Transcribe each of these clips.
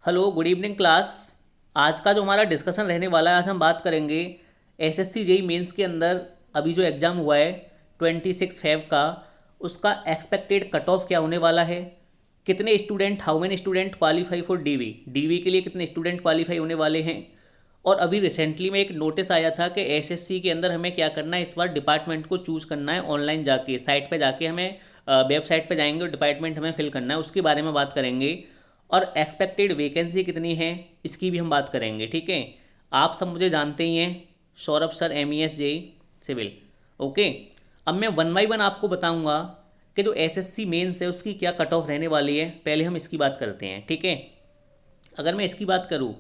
Hello, good evening class. आज का जो हमारा डिस्कशन रहने वाला है, आज हम बात करेंगे एसएससी जेई मेंस के अंदर अभी जो एग्ज़ाम हुआ है 26 फेब का, उसका एक्सपेक्टेड कट ऑफ क्या होने वाला है। कितने student, how many student qualify for DV, DV के लिए कितने स्टूडेंट क्वालिफाई होने वाले हैं। और अभी रिसेंटली में एक नोटिस आया था कि एसएससी के अंदर हमें क्या करना है, इस बार डिपार्टमेंट को चूज़ करना है ऑनलाइन जाके, साइट पे जाके हमें वेबसाइट पे जाएंगे और डिपार्टमेंट हमें फिल करना है, उसके बारे में बात करेंगे। और एक्सपेक्टेड वैकेंसी कितनी है, इसकी भी हम बात करेंगे। ठीक है, आप सब मुझे जानते ही हैं, Saurabh sir, MES JE civil. Okay, अब मैं वन बाई वन आपको बताऊंगा कि जो एसएससी मेंस है उसकी क्या कट ऑफ रहने वाली है। पहले हम इसकी बात करते हैं। ठीक है, अगर मैं इसकी बात करूँ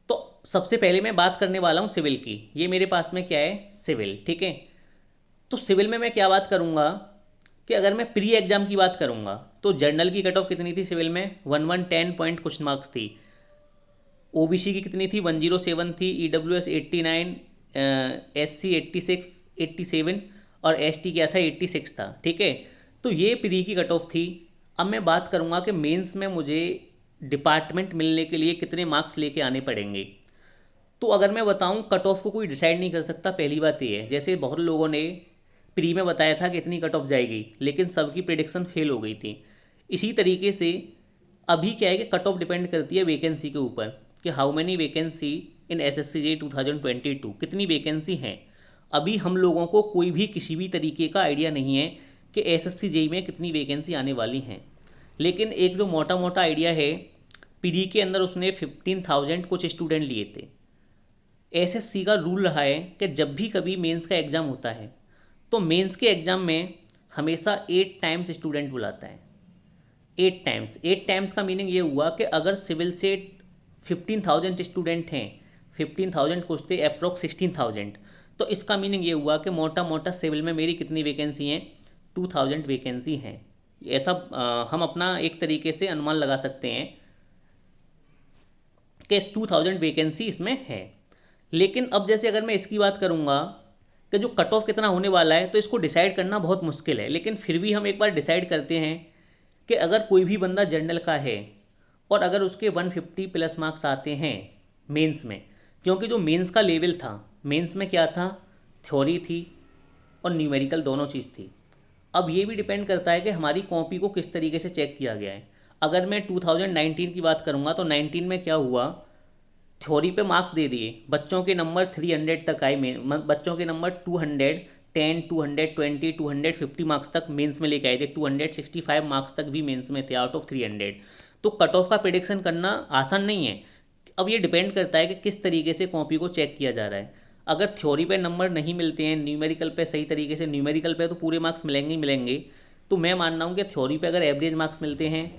तो सबसे पहले मैं बात करने वाला हूँ सिविल की। ये मेरे पास में क्या है, सिविल। ठीक है, तो सिविल में मैं क्या बात करूँगा कि अगर मैं प्री एग्जाम की बात करूँगा तो जनरल की कट ऑफ कितनी थी सिविल में, 1110 पॉइंट कुछ मार्क्स थी। ओबीसी की कितनी थी, 107 थी। ईडब्ल्यूएस 89, SC 86, 87 और एसटी क्या था, 86 था। ठीक है, तो ये प्री की कट ऑफ थी। अब मैं बात करूँगा कि मेंस में मुझे डिपार्टमेंट मिलने के लिए कितने मार्क्स लेके आने पड़ेंगे। तो अगर मैं बताऊं, कट ऑफ को कोई डिसाइड नहीं कर सकता। पहली बात ये है, जैसे बहुत लोगों ने प्री में बताया था कि इतनी कट ऑफ जाएगी, लेकिन सबकी प्रिडिक्शन फेल हो गई थी। इसी तरीके से अभी क्या है कि कट ऑफ डिपेंड करती है वैकेंसी के ऊपर, कि how many vacancy in SSC J 2022, कितनी वैकेंसी हैं। अभी हम लोगों को कोई भी किसी भी तरीके का आइडिया नहीं है कि एसएससी जेई में कितनी वैकेंसी आने वाली हैं। लेकिन एक जो मोटा मोटा आइडिया है, प्री के अंदर उसने 15,000 कुछ स्टूडेंट लिए थे। एसएससी का रूल रहा है कि जब भी कभी मेंस का एग्ज़ाम होता है तो मेंस के एग्ज़ाम में हमेशा 8 टाइम्स स्टूडेंट बुलाता है। 8 टाइम्स, 8 टाइम्स का मीनिंग ये हुआ कि अगर सिविल से 15,000 स्टूडेंट हैं, 15,000 कुछ थे, अप्रोक्स 16,000, तो इसका मीनिंग ये हुआ कि मोटा मोटा सिविल में मेरी कितनी वैकेंसी हैं, 2,000 वैकेंसी हैं। ऐसा हम अपना एक तरीके से अनुमान लगा सकते हैं कि 2,000 वैकेंसी इसमें है। लेकिन अब जैसे अगर मैं इसकी बात करूँगा कि जो कट ऑफ कितना होने वाला है, तो इसको डिसाइड करना बहुत मुश्किल है। लेकिन फिर भी हम एक बार डिसाइड करते हैं कि अगर कोई भी बंदा जनरल का है और अगर उसके 150 प्लस मार्क्स आते हैं मेंस में, क्योंकि जो मेंस का लेवल था, मेंस में क्या था, थ्योरी थी और न्यूमेरिकल दोनों चीज़ थी। अब ये भी डिपेंड करता है कि हमारी कॉपी को किस तरीके से चेक किया गया है। अगर मैं 2019 की बात करूँगा तो 19 में क्या हुआ, थ्योरी पे मार्क्स दे दिए, बच्चों के नंबर 300 तक आए, बच्चों के नंबर 210, 220, 250 मार्क्स तक मेंस में लेके आए थे। 265 मार्क्स तक भी मेंस में थे आउट ऑफ 300। तो कट ऑफ का प्रिडिक्शन करना आसान नहीं है। अब ये डिपेंड करता है कि किस तरीके से कॉपी को चेक किया जा रहा है। अगर थ्योरी पे नंबर नहीं मिलते हैं, न्यूमेरिकल पे सही तरीके से, न्यूमेरिकल पे तो पूरे मार्क्स मिलेंगे ही मिलेंगे, तो मैं मान रहा हूँ कि थ्योरी पे अगर एवरेज मार्क्स मिलते हैं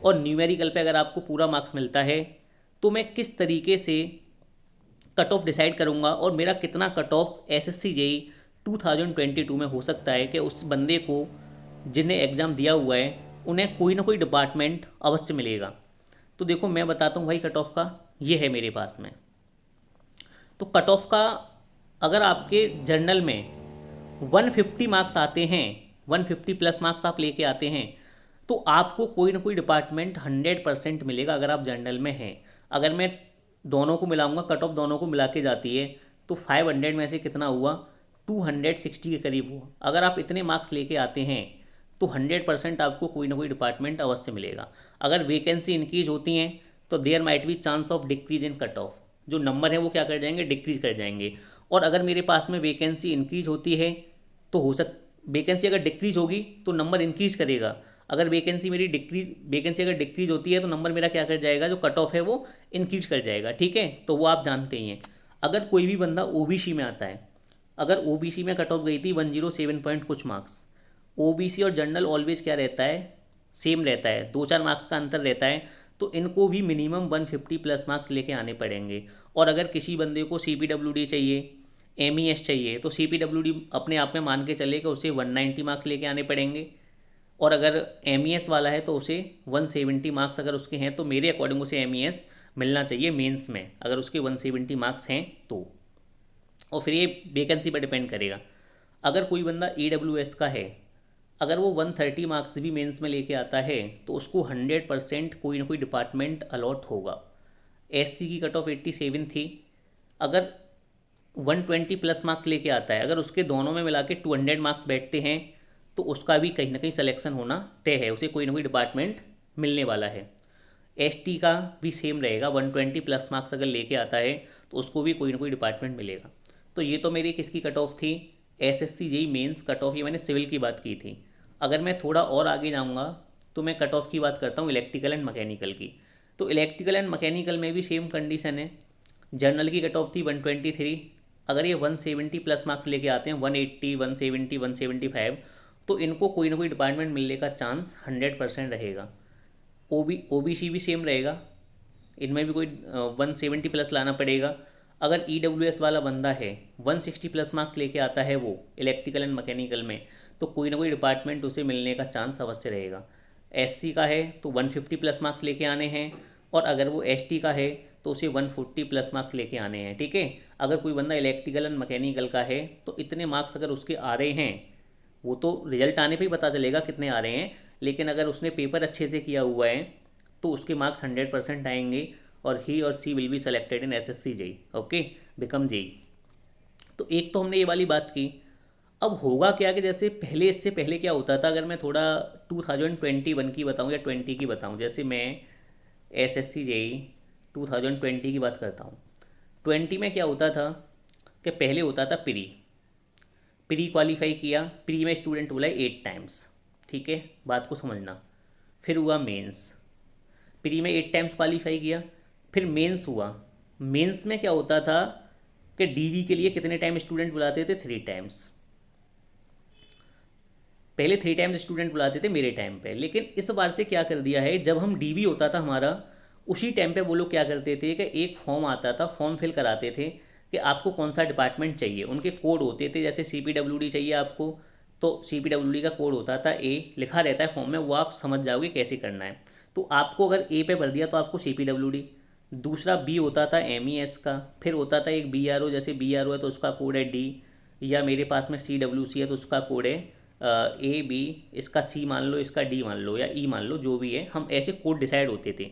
और न्यूमेरिकल पे अगर आपको पूरा मार्क्स मिलता है, तो मैं किस तरीके से कट ऑफ डिसाइड करूँगा और मेरा कितना कट ऑफ एसएससी जेई 2022 में हो सकता है कि उस बंदे को, जिन्हें एग्ज़ाम दिया हुआ है, उन्हें कोई ना कोई डिपार्टमेंट अवश्य मिलेगा। तो देखो, मैं बताता हूँ भाई, कट ऑफ का ये है मेरे पास में। तो कट ऑफ का, अगर आपके जर्नल में 150 मार्क्स आते हैं, 150 प्लस मार्क्स आप लेके आते हैं, तो आपको कोई ना कोई डिपार्टमेंट 100% मिलेगा अगर आप जर्नल में हैं। अगर मैं दोनों को मिलाऊंगा, कट ऑफ दोनों को मिला के जाती है, तो 500 में से कितना हुआ, 260 के करीब हुआ। अगर आप इतने मार्क्स लेके आते हैं तो 100% आपको कोई ना कोई डिपार्टमेंट अवश्य मिलेगा। अगर वैकेंसी इंक्रीज होती हैं तो there might be chance of decrease in cut off, जो नंबर है वो क्या कर जाएंगे, डिक्रीज कर जाएंगे। और अगर मेरे पास में वैकेंसी इंक्रीज होती है तो हो सक वैकेंसी अगर डिक्रीज होगी तो नंबर इंक्रीज करेगा। अगर वैकेंसी अगर डिक्रीज होती है तो नंबर मेरा क्या कर जाएगा, जो कट ऑफ है वो इंक्रीज कर जाएगा। ठीक है, तो वो आप जानते ही हैं। अगर कोई भी बंदा ओबीसी में आता है, अगर ओबीसी में कट ऑफ गई थी 107 पॉइंट कुछ मार्क्स, ओबीसी और जनरल ऑलवेज क्या रहता है, सेम रहता है, 2-4 मार्क्स का अंतर रहता है, तो इनको भी मिनिमम 150 प्लस मार्क्स लेके आने पड़ेंगे। और अगर किसी बंदे को CPWD चाहिए, MES चाहिए, तो CPWD अपने आप में मान के चले कि उसे 190 मार्क्स लेके आने पड़ेंगे। और अगर MES वाला है तो उसे 170 मार्क्स अगर उसके हैं, तो मेरे अकॉर्डिंग उसे MES मिलना चाहिए मेंस में, अगर उसके 170 मार्क्स हैं तो। और फिर ये वैकेंसी पर डिपेंड करेगा। अगर कोई बंदा EWS का है, अगर वो 130 मार्क्स भी मेंस में लेके आता है, तो उसको 100% कोई ना कोई डिपार्टमेंट अलॉट होगा। एससी की कट ऑफ 87 थी। अगर 120 प्लस मार्क्स लेके आता है, अगर उसके दोनों में मिला के 200 मार्क्स बैठते हैं तो उसका भी कहीं ना कहीं सिलेक्शन होना तय है, उसे कोई ना कोई डिपार्टमेंट मिलने वाला है। एसटी का भी सेम रहेगा, 120 प्लस मार्क्स अगर लेके आता है तो उसको भी कोई ना कोई डिपार्टमेंट मिलेगा। तो ये तो मेरी किसकी कट ऑफ थी, SSC JE mains cut off, ये मैंने सिविल की बात की थी। अगर मैं थोड़ा और आगे जाऊँगा तो मैं कट ऑफ की बात करता हूँ इलेक्ट्रिकल एंड मैकेनिकल की। तो इलेक्ट्रिकल एंड मैकेनिकल में भी सेम कंडीशन है। जर्नल की कट ऑफ थी 123। अगर ये 170 प्लस मार्क्स लेके आते हैं, 180, 170, 175, तो इनको कोई ना कोई डिपार्टमेंट मिलने का चांस 100% रहेगा। ओबीसी भी सेम रहेगा, इनमें भी कोई 170 प्लस लाना पड़ेगा। अगर ईडब्ल्यूएस वाला बंदा है, 160 प्लस मार्क्स लेके आता है वो इलेक्ट्रिकल एंड मैकेनिकल में, तो कोई ना कोई डिपार्टमेंट उसे मिलने का चांस अवश्य रहेगा। एससी का है तो 150 प्लस मार्क्स लेके आने हैं, और अगर वो एसटी का है तो उसे 140 प्लस मार्क्स लेके आने हैं। ठीक है, अगर कोई बंदा इलेक्ट्रिकल एंड मैकेनिकल का है तो इतने मार्क्स अगर उसके आ रहे हैं, वो तो रिजल्ट आने पे ही पता चलेगा कितने आ रहे हैं, लेकिन अगर उसने पेपर अच्छे से किया हुआ है तो उसके मार्क्स 100% आएंगे, और ही और she will be selected in SSC JE, okay, become JE. तो एक तो हमने ये वाली बात की। अब होगा क्या कि जैसे पहले, इससे पहले क्या होता था, अगर मैं थोड़ा 2021 की बताऊं या 20 की बताऊं, जैसे मैं एसएससी जेई 2020 की बात करता हूँ। 20 में क्या होता था कि पहले होता था प्री, प्री क्वालिफाई किया, प्री में स्टूडेंट बोला 8 टाइम्स, ठीक है, बात को समझना। फिर हुआ मेंस, प्री में 8 टाइम्स क्वालिफाई किया, फिर मेंस हुआ। मेंस में क्या होता था कि डीवी के लिए कितने टाइम स्टूडेंट बुलाते थे, 3 टाइम्स। पहले 3 टाइम्स स्टूडेंट बुलाते थे मेरे टाइम पे, लेकिन इस बार से क्या कर दिया है, जब हम डीवी होता था हमारा, उसी टाइम पे वो लोग क्या करते थे कि एक फॉर्म आता था, फॉर्म फिल कराते थे कि आपको कौन सा डिपार्टमेंट चाहिए। उनके कोड होते थे, जैसे CPWD चाहिए आपको, तो CPWD का कोड होता था ए, लिखा रहता है फॉर्म में, वो आप समझ जाओगे कैसे करना है। तो आपको अगर ए पे भर दिया तो आपको CPWD। दूसरा बी होता था MES का, फिर होता था एक BRO, जैसे BRO है तो उसका कोड है D, या मेरे पास में CWC है तो उसका कोड है A B, इसका C मान लो, इसका D मान लो, या E मान लो, जो भी है, हम ऐसे कोड डिसाइड होते थे,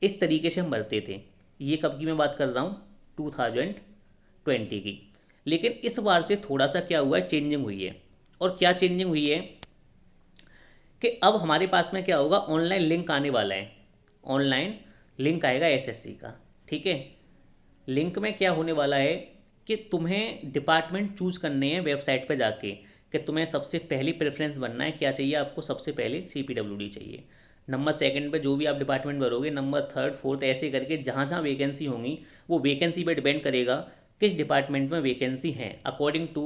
इस तरीके से हम भरते थे। ये कब की मैं बात कर रहा हूँ, 2020 की। लेकिन इस बार से थोड़ा सा क्या हुआ है, चेंजिंग हुई है। और क्या चेंजिंग हुई है कि अब हमारे पास में क्या होगा, ऑनलाइन लिंक आने वाला है। ऑनलाइन लिंक आएगा एसएससी का, ठीक है। लिंक में क्या होने वाला है कि तुम्हें डिपार्टमेंट चूज़ करने हैं वेबसाइट पे जाके, कि तुम्हें सबसे पहली प्रेफरेंस बनना है, क्या चाहिए आपको, सबसे पहले CPWD चाहिए। नंबर सेकंड पे जो भी आप डिपार्टमेंट भरोगे, नंबर थर्ड फोर्थ, ऐसे करके जहाँ जहाँ वैकेंसी होंगी, वो वैकेंसी पे डिपेंड करेगा किस डिपार्टमेंट में वैकेंसी है। अकॉर्डिंग टू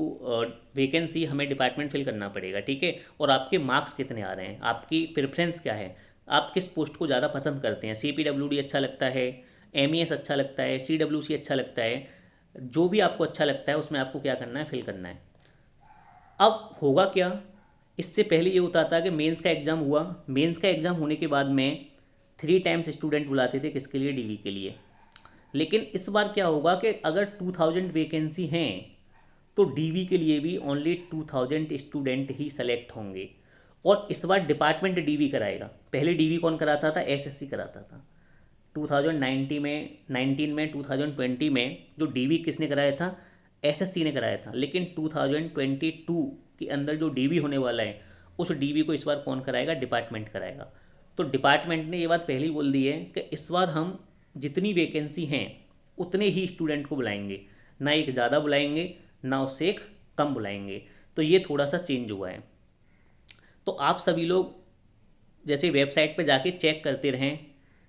वैकेंसी हमें डिपार्टमेंट फिल करना पड़ेगा, ठीक है। और आपके मार्क्स कितने आ रहे हैं, आपकी प्रेफरेंस क्या है, आप किस पोस्ट को ज़्यादा पसंद करते हैं, CPWD अच्छा लगता है, MES अच्छा लगता है, CWC अच्छा लगता है, जो भी आपको अच्छा लगता है उसमें आपको क्या करना है, फिल करना है। अब होगा क्या, इससे पहले ये होता था कि मेंस का एग्ज़ाम हुआ, मेंस का एग्ज़ाम होने के बाद में 3 टाइम्स स्टूडेंट बुलाते थे, किसके लिए, डीवी के लिए। लेकिन इस बार क्या होगा कि अगर 2000 वैकेंसी हैं तो डीवी के लिए भी ओनली 2000 स्टूडेंट ही सेलेक्ट होंगे। और इस बार डिपार्टमेंट डीवी कराएगा, पहले डीवी कौन कराता था, एसएससी कराता था। 2019 में, 2020 में जो डीवी किसने कराया था, एसएससी ने कराया था। लेकिन 2022 के अंदर जो डीवी होने वाला है, उस डीवी को इस बार कौन कराएगा, डिपार्टमेंट कराएगा। तो डिपार्टमेंट ने ये बात पहले ही बोल दी है कि इस बार हम जितनी वैकेंसी हैं उतने ही स्टूडेंट को बुलाएंगे, ना एक ज़्यादा बुलाएंगे ना उससे एक कम बुलाएंगे। तो ये थोड़ा सा चेंज हुआ है। तो आप सभी लोग जैसे वेबसाइट पे जाके चेक करते रहें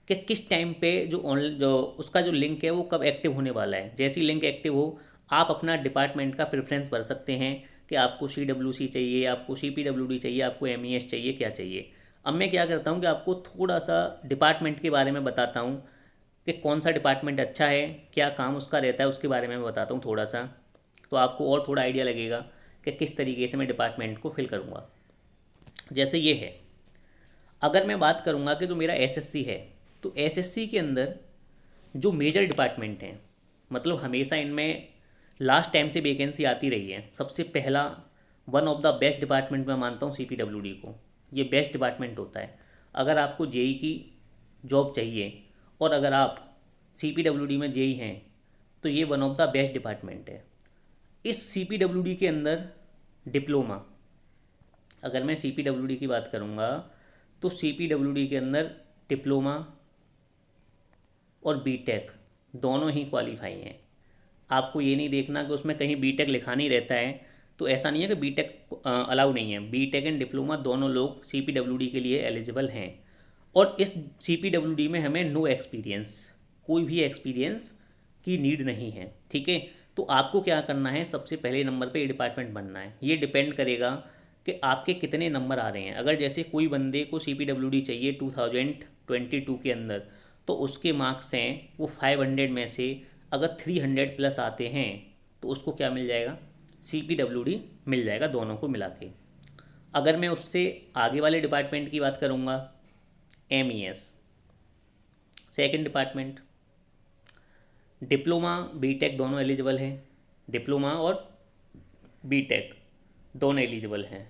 कि किस टाइम पे जो ऑनलाइन जो उसका जो लिंक है वो कब एक्टिव होने वाला है। जैसे ही लिंक एक्टिव हो, आप अपना डिपार्टमेंट का प्रेफरेंस भर सकते हैं कि आपको CWC चाहिए, आपको CPWD चाहिए, आपको MES चाहिए, क्या चाहिए। अब मैं क्या करता हूँ कि आपको थोड़ा सा डिपार्टमेंट के बारे में बताता हूँ कि कौन सा डिपार्टमेंट अच्छा है, क्या काम उसका रहता है, उसके बारे में मैं बताता हूँ थोड़ा सा। तो आपको और थोड़ा आइडिया लगेगा कि किस तरीके से मैं डिपार्टमेंट को फिल करूँगा। जैसे ये है, अगर मैं बात करूँगा कि जो मेरा एसएससी है, तो एसएससी के अंदर जो मेजर डिपार्टमेंट हैं, मतलब हमेशा इनमें लास्ट टाइम से वैकेंसी आती रही है। सबसे पहला, one of the best department मैं मानता हूँ CPWD को, ये बेस्ट डिपार्टमेंट होता है। अगर आपको जेई की जॉब चाहिए, और अगर आप CPWD में जेई हैं, तो ये one of the best department है। इस CPWD के अंदर डिप्लोमा, अगर मैं CPWD की बात करूँगा तो CPWD के अंदर डिप्लोमा और बीटेक दोनों ही क्वालिफाई हैं। आपको ये नहीं देखना कि उसमें कहीं बीटेक लिखा नहीं रहता है, तो ऐसा नहीं है कि बीटेक अलाउ नहीं है। बीटेक एंड डिप्लोमा दोनों लोग CPWD के लिए एलिजिबल हैं। और इस CPWD में हमें नो एक्सपीरियंस, कोई भी एक्सपीरियंस की नीड नहीं है, ठीक है। तो आपको क्या करना है, सबसे पहले नंबर पे ये डिपार्टमेंट बनना है। ये डिपेंड करेगा कि आपके कितने नंबर आ रहे हैं। अगर जैसे कोई बंदे को CPWD चाहिए 2022 के अंदर, तो उसके मार्क्स हैं वो 500 में से अगर 300 प्लस आते हैं तो उसको क्या मिल जाएगा, CPWD मिल जाएगा दोनों को मिला के। अगर मैं उससे आगे वाले डिपार्टमेंट की बात करूँगा, MES second department, diploma BTech दोनों एलिजिबल हैं, डिप्लोमा और बीटेक दोनों एलिजिबल हैं।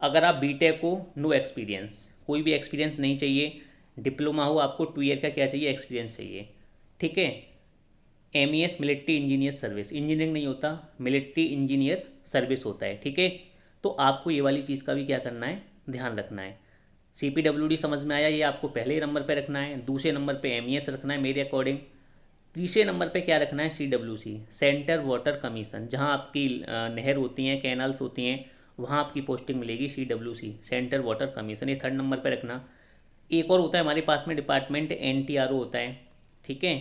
अगर आप बीटेक को नो एक्सपीरियंस, कोई भी एक्सपीरियंस नहीं चाहिए, डिप्लोमा हो आपको 2 ईयर का क्या चाहिए, एक्सपीरियंस चाहिए, ठीक है। MES military engineer service, engineering नहीं होता, मिलिट्री इंजीनियर सर्विस होता है, ठीक है। तो आपको ये वाली चीज़ का भी क्या करना है, ध्यान रखना है। CPWD समझ में आया, ये आपको पहले नंबर पे रखना है। दूसरे नंबर पे MES रखना है मेरे अकॉर्डिंग। तीसरे नंबर पे क्या रखना है, CWC सेंटर वाटर कमीशन, जहाँ आपकी नहर होती हैं, कैनाल्स होती हैं, वहाँ आपकी पोस्टिंग मिलेगी CWC सेंटर वाटर कमीशन, ये थर्ड नंबर पे रखना। एक और होता है हमारे पास में डिपार्टमेंट, NTRO होता है, ठीक है।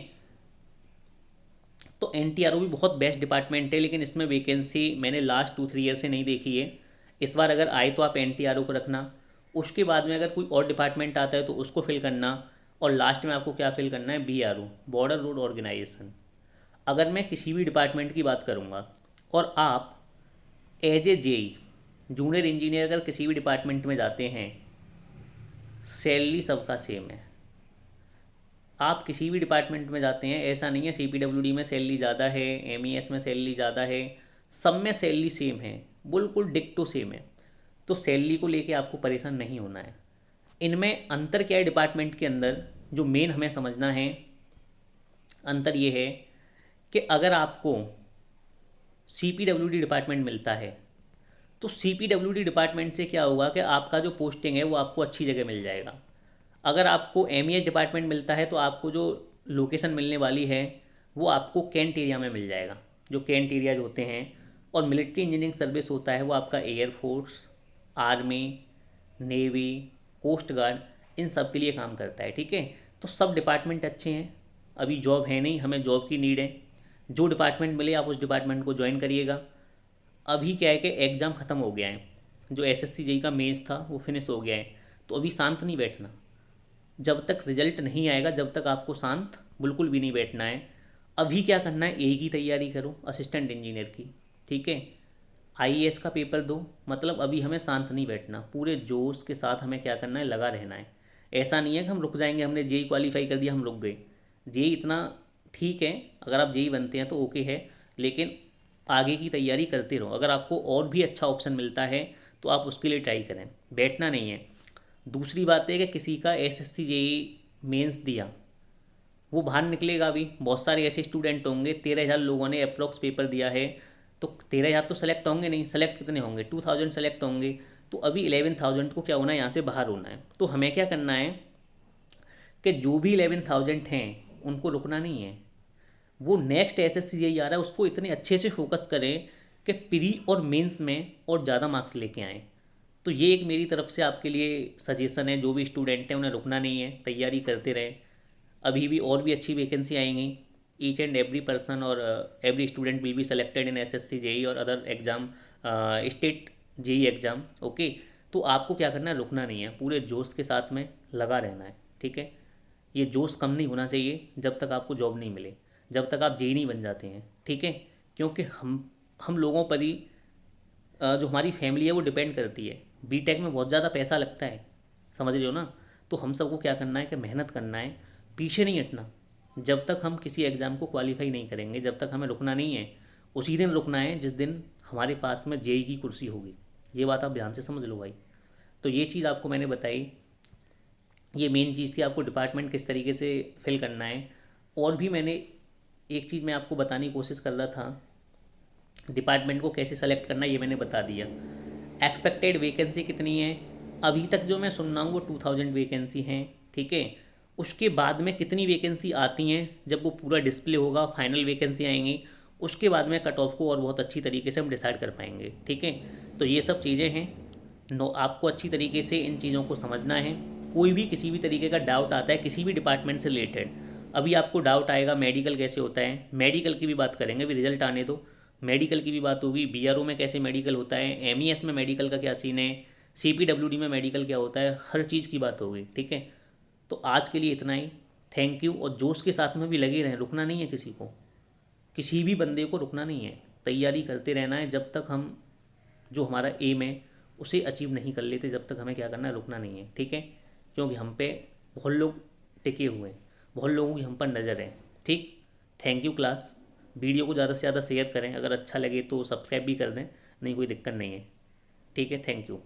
तो NTRO भी बहुत बेस्ट डिपार्टमेंट है, लेकिन इसमें वैकेंसी मैंने लास्ट 2-3 ईयर से नहीं देखी है। इस बार अगर आए तो आप NTRO को रखना। उसके बाद में अगर कोई और डिपार्टमेंट आता है तो उसको फिल करना। और लास्ट में आपको क्या फिल करना है, BRO बॉर्डर रोड ऑर्गेनाइजेशन। अगर मैं किसी भी डिपार्टमेंट की बात करूँगा और आप as a JE junior engineer अगर किसी भी डिपार्टमेंट में जाते हैं, सैलरी सबका सेम है। आप किसी भी डिपार्टमेंट में जाते हैं, ऐसा नहीं है CPWD में सैलरी ज़्यादा है, MES में सैलरी ज़्यादा है, सब में सैलरी सेम है, बिल्कुल डिक्टो सेम है। तो सैलरी को लेके आपको परेशान नहीं होना है। इनमें अंतर क्या है डिपार्टमेंट के अंदर, जो मेन हमें समझना है, अंतर ये है कि अगर आपको CPWD डिपार्टमेंट मिलता है तो CPWD डिपार्टमेंट से क्या होगा कि आपका जो पोस्टिंग है वो आपको अच्छी जगह मिल जाएगा। अगर आपको MES डिपार्टमेंट मिलता है तो आपको जो लोकेशन मिलने वाली है वो आपको कैंट एरिया में मिल जाएगा, जो कैंट एरियाज होते हैं। और मिलिट्री इंजीनियरिंग सर्विस होता है वो आपका air force, army, navy, coast guard, इन सब के लिए काम करता है, ठीक है। तो सब डिपार्टमेंट अच्छे हैं। अभी जॉब है नहीं, हमें जॉब की नीड है। जो डिपार्टमेंट मिले आप उस डिपार्टमेंट को ज्वाइन करिएगा। अभी क्या है कि एग्ज़ाम ख़त्म हो गया है, जो SSC JEE का मेंस था वो फिनिश हो गया है। तो अभी शांत नहीं बैठना, जब तक रिजल्ट नहीं आएगा जब तक आपको शांत बिल्कुल भी नहीं बैठना है। अभी क्या करना है, A की तैयारी करो, असिस्टेंट इंजीनियर की, ठीक है। IAS का पेपर दो, मतलब अभी हमें शांत नहीं बैठना, पूरे जोश के साथ हमें क्या करना है, लगा रहना है। ऐसा नहीं है कि हम रुक जाएंगे, हमने JEE क्वालिफाई कर दिया हम रुक गए। JEE इतना ठीक है, अगर आप JEE बनते हैं तो ओके है, लेकिन आगे की तैयारी करते रहो। अगर आपको और भी अच्छा ऑप्शन मिलता है तो आप उसके लिए ट्राई करें, बैठना नहीं है। दूसरी बात है कि किसी का SSC JEE मेंस दिया, वो बाहर निकलेगा। अभी बहुत सारे ऐसे स्टूडेंट होंगे, 13,000 लोगों ने अप्रोक्स पेपर दिया है, तो 13,000 तो सेलेक्ट होंगे नहीं, सेलेक्ट कितने होंगे, 2,000 सेलेक्ट होंगे। तो अभी 11,000 को क्या होना है, यहाँ से बाहर होना है। तो हमें क्या करना है कि जो भी 11,000 हैं उनको रुकना नहीं है। वो नेक्स्ट SSC JEE आ रहा है उसको इतने अच्छे से फोकस करें कि प्री और मेंस में और ज़्यादा मार्क्स लेके आएँ। तो ये एक मेरी तरफ से आपके लिए सजेशन है, जो भी स्टूडेंट हैं उन्हें रुकना नहीं है, तैयारी करते रहें। अभी भी और भी अच्छी वैकेंसी आएंगी। ईच एंड एवरी पर्सन और every student will be selected in SSC JEE और other exam, state JEE exam, okay. तो आपको क्या करना है, रुकना नहीं है, पूरे जोश के साथ में लगा रहना है, ठीक है। ये जोश कम नहीं होना चाहिए जब तक आपको जॉब नहीं मिले, जब तक आप JEE नहीं बन जाते हैं, ठीक है। क्योंकि हम लोगों पर ही जो हमारी फैमिली है वो डिपेंड करती है। बीटेक में बहुत ज़्यादा पैसा लगता है, समझ रहे हो ना। तो हम सबको क्या करना है कि मेहनत करना है, पीछे नहीं हटना। जब तक हम किसी एग्ज़ाम को क्वालिफाई नहीं करेंगे, जब तक हमें रुकना नहीं है। उसी दिन रुकना है जिस दिन हमारे पास में JEE की कुर्सी होगी। ये बात आप ध्यान से समझ लो भाई। तो ये चीज़ आपको मैंने बताई, ये मेन चीज़ थी, आपको डिपार्टमेंट किस तरीके से फिल करना है। और भी मैंने एक चीज़ मैं आपको बताने की कोशिश कर रहा था, डिपार्टमेंट को कैसे सेलेक्ट करना ये मैंने बता दिया। एक्सपेक्टेड वैकेंसी कितनी है, अभी तक जो मैं सुन रहा हूँ वो 2000 वैकेंसी हैं, ठीक है। उसके बाद में कितनी वैकेंसी आती हैं, जब वो पूरा डिस्प्ले होगा, फाइनल वैकेंसी आएंगी, उसके बाद में कट ऑफ को और बहुत अच्छी तरीके से हम डिसाइड कर पाएंगे, ठीक है। तो ये सब चीज़ें हैं। नो, आपको अच्छी तरीके से इन चीज़ों को समझना है। कोई भी किसी भी तरीके का डाउट आता है किसी भी डिपार्टमेंट से रिलेटेड, अभी आपको डाउट आएगा मेडिकल कैसे होता है, मेडिकल की भी बात करेंगे, अभी रिजल्ट आने दो, मेडिकल की भी बात होगी, बीआरओ में कैसे मेडिकल होता है, एमईएस में मेडिकल का क्या सीन है, सीपीडब्ल्यूडी में मेडिकल क्या होता है, हर चीज़ की बात होगी, ठीक है। तो आज के लिए इतना ही। Thank you. और जोश के साथ में भी लगे रहें, रुकना नहीं है किसी को, किसी भी बंदे को रुकना नहीं है, तैयारी करते रहना है जब तक हम जो हमारा एम है उसे अचीव नहीं कर लेते, जब तक हमें क्या करना है, रुकना नहीं है, ठीक है। क्योंकि हम पे बहुत लोग टिके हुए हैं, बहुत लोगों की हम पर नज़र है, ठीक। Thank you class. वीडियो को ज़्यादा से ज़्यादा शेयर करें, अगर अच्छा लगे तो सब्सक्राइब भी कर दें, नहीं कोई दिक्कत नहीं है, ठीक है। Thank you.